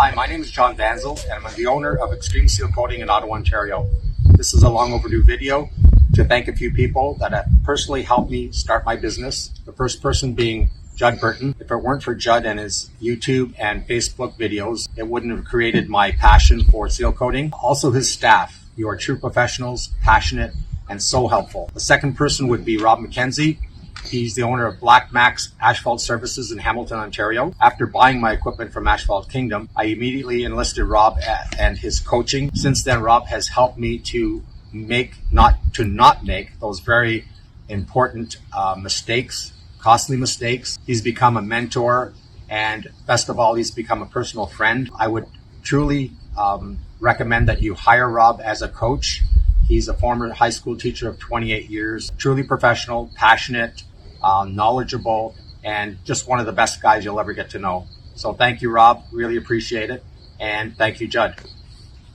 Hi, my name is John Vanzyl, and I'm the owner of Xtreme Sealcoating in Ottawa, Ontario. This is a long overdue video to thank a few people that have personally helped me start my business. The first person being Judd Burdon. If it weren't for Judd and his YouTube and Facebook videos, it wouldn't have created my passion for seal coating. Also his staff. You are true professionals, passionate, and so helpful. The second person would be Rob Mckenzie. He's the owner of Black Max Asphalt Services in Hamilton, Ontario. After buying my equipment from Asphalt Kingdom, I immediately enlisted Rob and his coaching. Since then, Rob has helped me to not make those very important mistakes, costly mistakes. He's become a mentor, and best of all, he's become a personal friend. I would truly recommend that you hire Rob as a coach. He's a former high school teacher of 28 years, truly professional, passionate, knowledgeable, and just one of the best guys you'll ever get to know. So thank you, Rob. Really appreciate it. And thank you, Judd.